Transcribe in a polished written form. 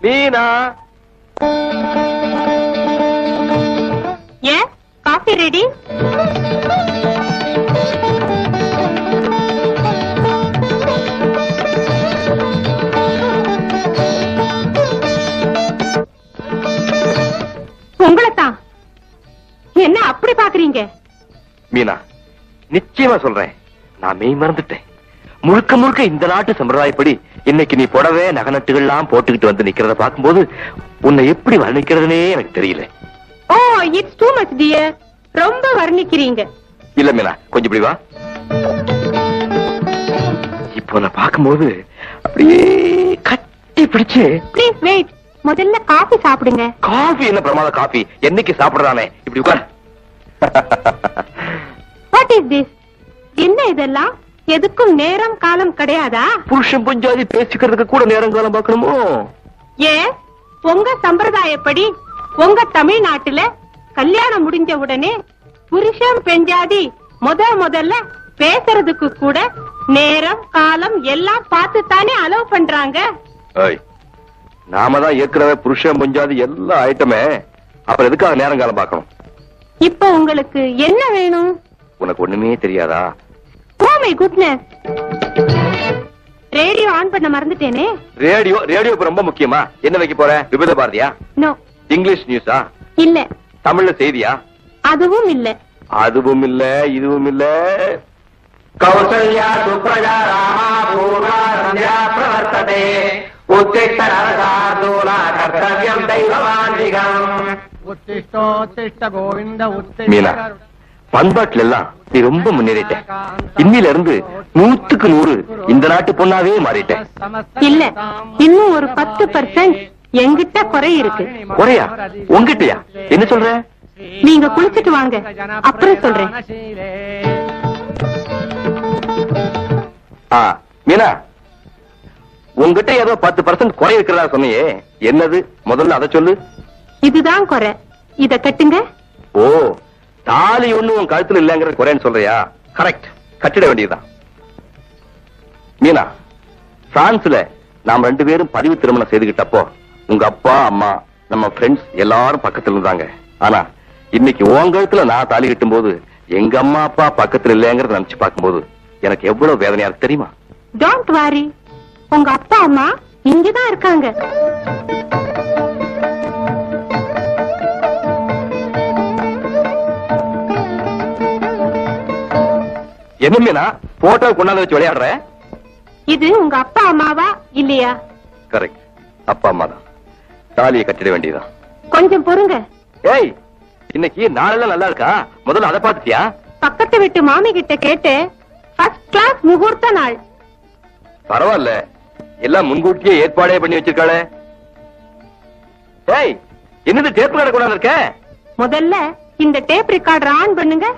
மீனா, ஏன் coffee ready? உங்களைத்தான். என்ன அப்படி பாக்குறீங்க? மீனா, நிச்சயமா சொல்றேன், நான் மெய் மறந்துட்டேன். முழுக்க முழுக்க இந்த நாட்டு சம்பிரதாயப்படி இன்னைக்கு நீ புடவை நகநட்டுகள்லாம் போட்டுக்கிட்டு வந்து நிக்கிறத பார்க்கும்போது உன்னை எப்படி வர்ணிக்கிறதுனே எனக்கு தெரியல. ஓ, இட்ஸ் டூ மச் டியர். ரொம்ப வர்ணிக்கிறீங்க. இல்ல மீனா, கொஞ்சம் இப்படி வா. இப்போ நான் பார்க்கும்போது அப்படியே கட்டி பிடிச்சு. ப்ளீஸ் வெயிட், முதல்ல காஃபி சாப்பிடுங்க. காஃபி என்ன பிரமாத காஃபி, என்னைக்கு சாப்பிடுறானே. இப்படி உட்கார். What is this? என்ன இதெல்லாம்? எதுக்கும் நேரம் காலம் கிடையாதா? புருஷன் பஞ்சாதி பேசிக்கிறதுக்கு கூட நேரம் காலம் பார்க்கணுமோ? ஏன் உங்க சம்பிரதாயப்படி உங்க தமிழ்நாட்டுல கல்யாணம் முடிஞ்ச உடனே புருஷன் பெஞ்சாதி முதல்ல பேசுறதுக்கு கூட நேரம் காலம் எல்லாம் பார்த்துத்தானே அலோவ் பண்றாங்க. நாம தான் ஏற்கனவே புருஷன் பஞ்சாதி எல்லா ஐட்டமே, அப்புறம் எதுக்காக நேரம் காலம் பார்க்கணும்? இப்ப உங்களுக்கு என்ன வேணும்? உனக்கு ஒண்ணுமே தெரியாதா? Oh my goodness, radio on பண்ண மறந்துட்டேனே. ரேடியோ ரொம்ப முக்கியமா? என்ன வைக்க போற? விபத பாரதியா? நோ. இங்கிலீஷ் நியூஸா? இல்ல. தமிழ்ல செய்தியா? அதுவும் இல்ல. அதுவும் இல்ல, இதுவும் இல்ல. கௌசல்யா சுப்ரஜா ராமா பூர்வா சந்தியா பிரவர்த்ததே உத்திஷ்ட நரசார்தூலா கர்த்தவ்யம் தெய்வமான்விகம். உத்திஷ்டோத்திஷ்ட கோவிந்த மீனா, பண்பாட்டுல எல்லாம் நீ ரொம்ப முன்னேறிட்ட. இன்னில இருந்து 100க்கு 100 இந்த நாட்டு பொண்ணாவே மாறிட்டேன். இல்ல, இன்னும் ஒரு 10% என்கிட்ட குறை இருக்கு. குறையா? உங்ககிட்டயா? என்ன சொல்ற? நீங்க குளிச்சிட்டு வாங்க, அப்புறம் சொல்றேன். மீனா, உங்ககிட்ட ஏதோ 10% குறை இருக்கிறதா சொன்னியே, என்னது? முதல்ல அதை சொல்லு. இதுதான் குறை. இத கட்டுங்க. ஓ, தாலி ஒண்ணு உன் கழுத்துல இல்லங்கிற குறைன்னு சொல்றியா? கரெக்ட், கட்டிட வேண்டியதுதான். மீனா, பிரான்ஸ்ல நாம் 2 பேரும் பதிவு திருமணம் செய்துகிட்டப்போ உங்க அப்பா அம்மா நம்ம ஃப்ரெண்ட்ஸ் எல்லாரும் பக்கத்துல இருந்தாங்க. ஆனா இன்னைக்கு உன் கழுத்துல நான் தாலி கட்டும் போது எங்க அம்மா அப்பா பக்கத்துல இல்லங்கிறத நினைச்சு பார்க்கும்போது எனக்கு எவ்வளவு வேதனையா இருக்கு தெரியுமா? டோன்ட் வரி, உங்க அப்பா அம்மா இங்கதான் இருக்காங்க. என்ன மீனா, போட்டோ கொண்டாந்து வச்சு விளையாடுற? இது உங்க அப்பா அம்மாவா இல்லையா? கரெக்ட், அப்பா அம்மா தான். தாலியை கட்டிட வேண்டியதான். கொஞ்சம் பொறுங்க. ஏய், இன்னைக்கு நாளெல்லாம் நல்லா இருக்கா? முதல்ல அதை பாத்துட்டியா? பக்கத்து வீட்டு மாமி கிட்ட கேட்டு ஃபர்ஸ்ட் கிளாஸ் முகூர்த்த நாள். பரவாயில்ல, எல்லாம் முன்கூட்டியே ஏற்பாடே பண்ணி வச்சிருக்காளே. ஏய், என்னது டேப் ரெக்கார்டர் கொண்டாந்து இருக்க? முதல்ல இந்த டேப் ரெக்கார்டர் ஆன் பண்ணுங்க.